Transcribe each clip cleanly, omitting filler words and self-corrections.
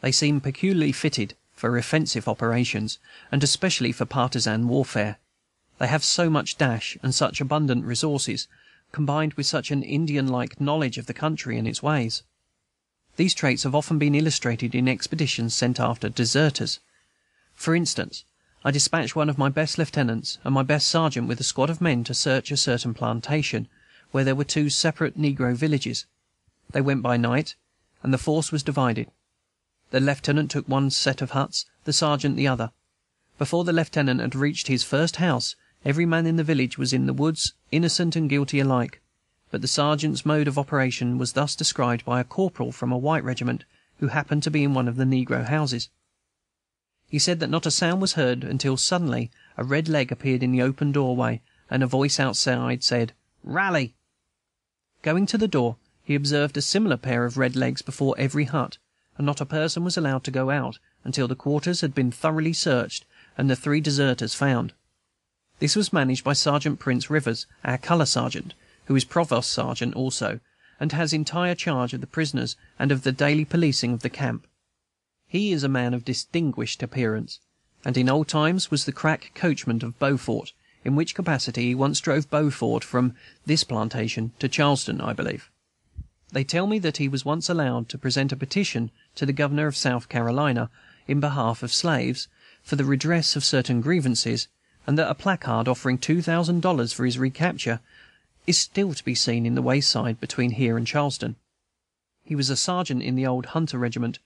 They seem peculiarly fitted for offensive operations, and especially for partisan warfare. They have so much dash and such abundant resources, combined with such an Indian-like knowledge of the country and its ways. These traits have often been illustrated in expeditions sent after deserters. For instance, I dispatched one of my best lieutenants and my best sergeant with a squad of men to search a certain plantation, where there were two separate negro villages. They went by night, and the force was divided. The lieutenant took one set of huts, the sergeant the other. Before the lieutenant had reached his first house, every man in the village was in the woods, innocent and guilty alike. But the sergeant's mode of operation was thus described by a corporal from a white regiment who happened to be in one of the negro houses. He said that not a sound was heard until suddenly a red leg appeared in the open doorway, and a voice outside said, "Rally!" Going to the door, he observed a similar pair of red legs before every hut, and not a person was allowed to go out until the quarters had been thoroughly searched and the three deserters found. This was managed by Sergeant Prince Rivers, our color sergeant, who is provost sergeant also, and has entire charge of the prisoners and of the daily policing of the camp. He is a man of distinguished appearance, and in old times was the crack coachman of Beaufort, in which capacity he once drove Beaufort from this plantation to Charleston, I believe. They tell me that he was once allowed to present a petition to the governor of South Carolina in behalf of slaves, for the redress of certain grievances, and that a placard offering $2,000 for his recapture is still to be seen in the wayside between here and Charleston. He was a sergeant in the old Hunter regiment,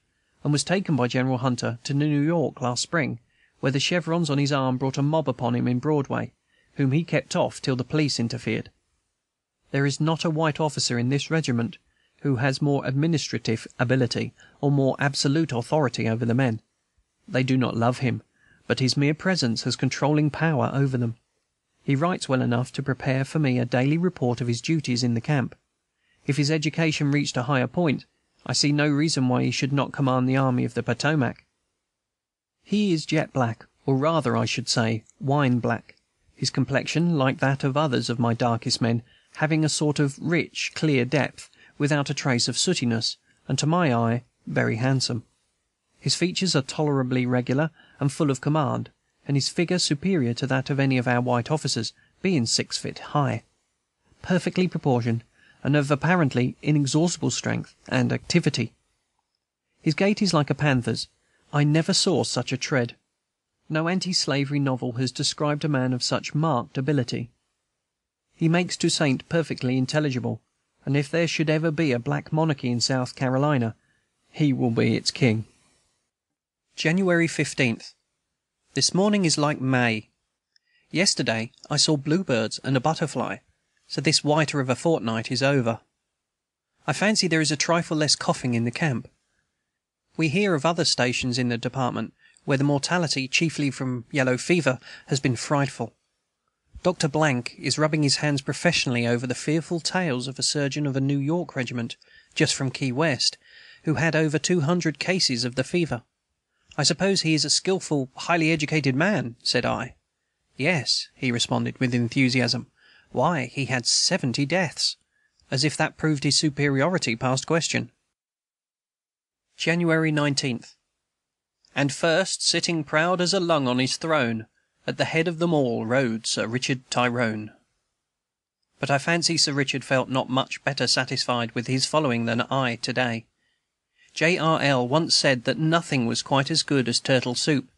and was taken by General Hunter to New York last spring, where the chevrons on his arm brought a mob upon him in Broadway, whom he kept off till the police interfered. There is not a white officer in this regiment who has more administrative ability or more absolute authority over the men. They do not love him, but his mere presence has controlling power over them. He writes well enough to prepare for me a daily report of his duties in the camp. If his education reached a higher point, I see no reason why he should not command the Army of the Potomac. He is jet black, or rather, I should say, wine black, his complexion, like that of others of my darkest men, having a sort of rich, clear depth, without a trace of sootiness, and to my eye very handsome. His features are tolerably regular and full of command, and his figure superior to that of any of our white officers, being 6 feet high, perfectly proportioned, and of apparently inexhaustible strength and activity. His gait is like a panther's. I never saw such a tread. No anti-slavery novel has described a man of such marked ability. He makes Toussaint perfectly intelligible, and if there should ever be a black monarchy in South Carolina, he will be its king. January 15th. This morning is like May. Yesterday I saw bluebirds and a butterfly, so this whiter of a fortnight is over. I fancy there is a trifle less coughing in the camp. We hear of other stations in the department where the mortality, chiefly from yellow fever, has been frightful. Dr. is rubbing his hands professionally over the fearful tales of a surgeon of a New York regiment, just from Key West, who had over 200 cases of the fever. "I suppose he is a skillful, highly educated man," said I. "Yes," he responded with enthusiasm. "Why, he had 70 deaths," as if that proved his superiority past question. January 19th. And first, sitting proud as a lung on his throne, at the head of them all rode Sir Richard Tyrone. But I fancy Sir Richard felt not much better satisfied with his following than I to-day. J.R.L. once said that nothing was quite as good as turtle soup,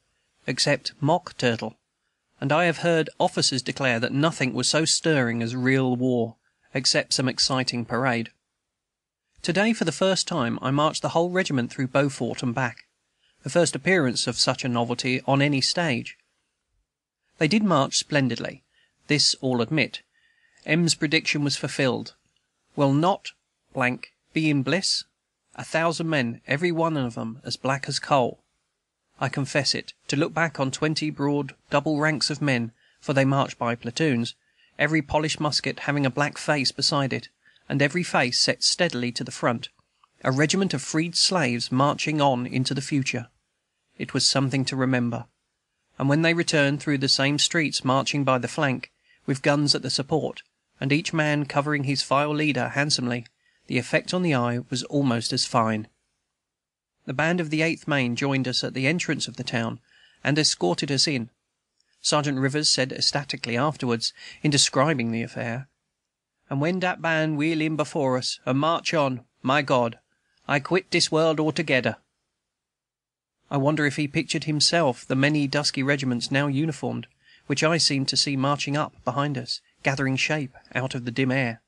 except mock turtle, and I have heard officers declare that nothing was so stirring as real war, except some exciting parade. To-day, for the first time, I marched the whole regiment through Beaufort and back, the first appearance of such a novelty on any stage. They did march splendidly, this all admit. M's prediction was fulfilled. Will not be in bliss? 1,000 men, every one of them as black as coal. I confess it, to look back on 20 broad double ranks of men, for they marched by platoons, every polished musket having a black face beside it, and every face set steadily to the front, a regiment of freed slaves marching on into the future. It was something to remember. And when they returned through the same streets, marching by the flank, with guns at the support, and each man covering his file leader handsomely, the effect on the eye was almost as fine. The band of the 8th Maine joined us at the entrance of the town, and escorted us in. Sergeant Rivers said ecstatically afterwards, in describing the affair, "And when dat band wheel in before us, and march on, my God, I quit dis world altogether." I wonder if he pictured himself the many dusky regiments now uniformed, which I seemed to see marching up behind us, gathering shape out of the dim air.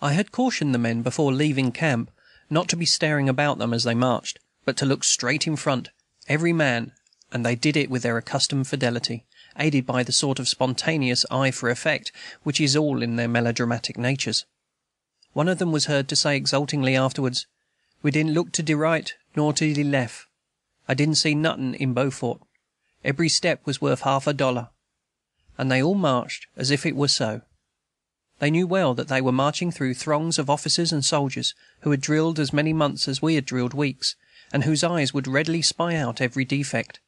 I had cautioned the men before leaving camp not to be staring about them as they marched, but to look straight in front, every man, and they did it with their accustomed fidelity, aided by the sort of spontaneous eye for effect which is all in their melodramatic natures. One of them was heard to say exultingly afterwards, "We didn't look to de right nor to de lef. I didn't see notin' in Beaufort. Every step was worth $50. And they all marched as if it were so. They knew well that they were marching through throngs of officers and soldiers who had drilled as many months as we had drilled weeks, and whose eyes would readily spy out every defect.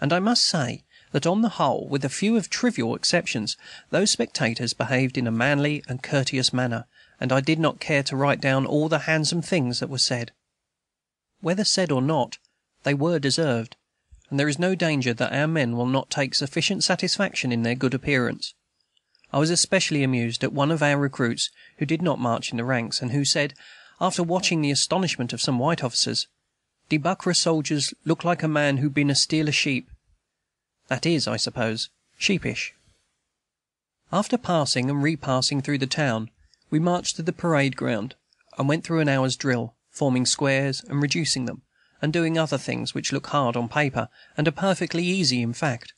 And I must say that, on the whole, with a few of trivial exceptions, those spectators behaved in a manly and courteous manner, and I did not care to write down all the handsome things that were said. Whether said or not, they were deserved, and there is no danger that our men will not take sufficient satisfaction in their good appearance. I was especially amused at one of our recruits who did not march in the ranks, and who said, after watching the astonishment of some white officers, "De buckra soldiers look like a man who been a steal a sheep." That is, I suppose, sheepish. After passing and repassing through the town, we marched to the parade ground, and went through an hour's drill, forming squares and reducing them, and doing other things which look hard on paper, and are perfectly easy in fact,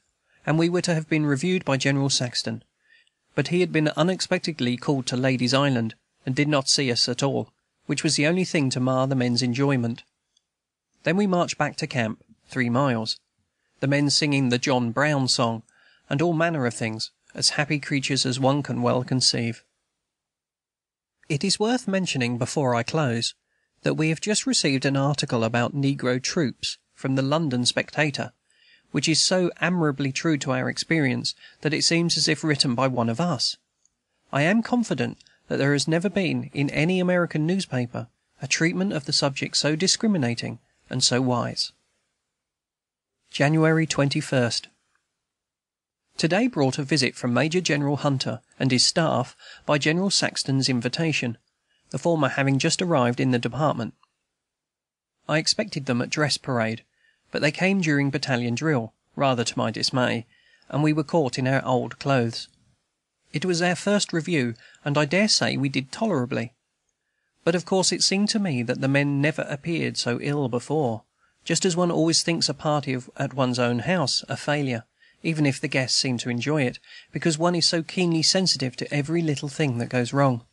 and we were to have been reviewed by General Saxton. But he had been unexpectedly called to Ladies' Island, and did not see us at all, which was the only thing to mar the men's enjoyment. Then we marched back to camp, 3 miles, the men singing the John Brown song, and all manner of things, as happy creatures as one can well conceive. It is worth mentioning, before I close, that we have just received an article about negro troops from the London Spectator, which is so admirably true to our experience that it seems as if written by one of us. I am confident that there has never been, in any American newspaper, a treatment of the subject so discriminating and so wise. January 21st. Today brought a visit from Major General Hunter and his staff by General Saxton's invitation, the former having just arrived in the department. I expected them at dress parade, but they came during battalion drill, rather to my dismay, and we were caught in our old clothes. It was our first review, and I dare say we did tolerably. But of course it seemed to me that the men never appeared so ill before, just as one always thinks a party at one's own house a failure, even if the guests seem to enjoy it, because one is so keenly sensitive to every little thing that goes wrong.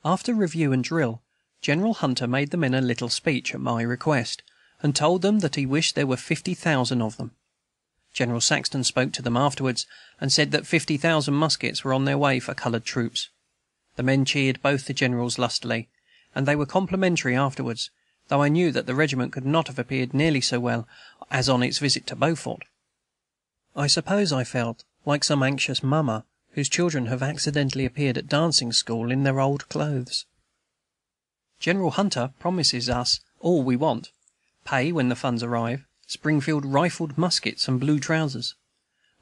After review and drill, General Hunter made the men a little speech at my request, and told them that he wished there were 50,000 of them. General Saxton spoke to them afterwards, and said that 50,000 muskets were on their way for colored troops. The men cheered both the generals lustily, and they were complimentary afterwards, though I knew that the regiment could not have appeared nearly so well as on its visit to Beaufort. I suppose I felt like some anxious mamma whose children have accidentally appeared at dancing school in their old clothes. General Hunter promises us all we want: pay when the funds arrive, Springfield rifled muskets, and blue trousers.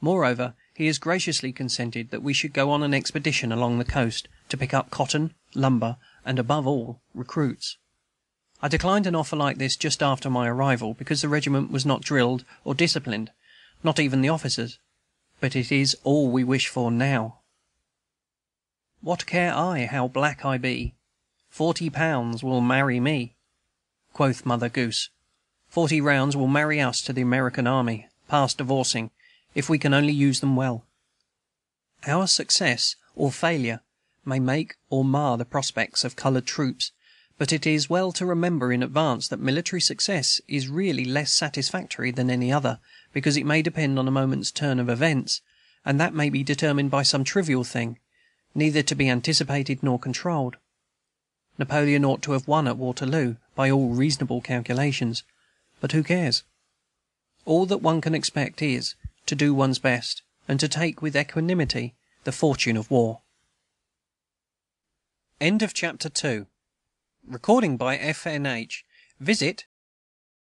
Moreover, he has graciously consented that we should go on an expedition along the coast to pick up cotton, lumber, and, above all, recruits. I declined an offer like this just after my arrival, because the regiment was not drilled or disciplined, not even the officers, but it is all we wish for now. What care I how black I be? 40 pounds will marry me, quoth Mother Goose. 40 rounds will marry us to the American army, past divorcing, if we can only use them well. Our success or failure may make or mar the prospects of colored troops, but it is well to remember in advance that military success is really less satisfactory than any other, because it may depend on a moment's turn of events, and that may be determined by some trivial thing, neither to be anticipated nor controlled. Napoleon ought to have won at Waterloo, by all reasonable calculations, but who cares? All that one can expect is to do one's best, and to take with equanimity the fortune of war. End of Chapter 2. Recording by FNH Visit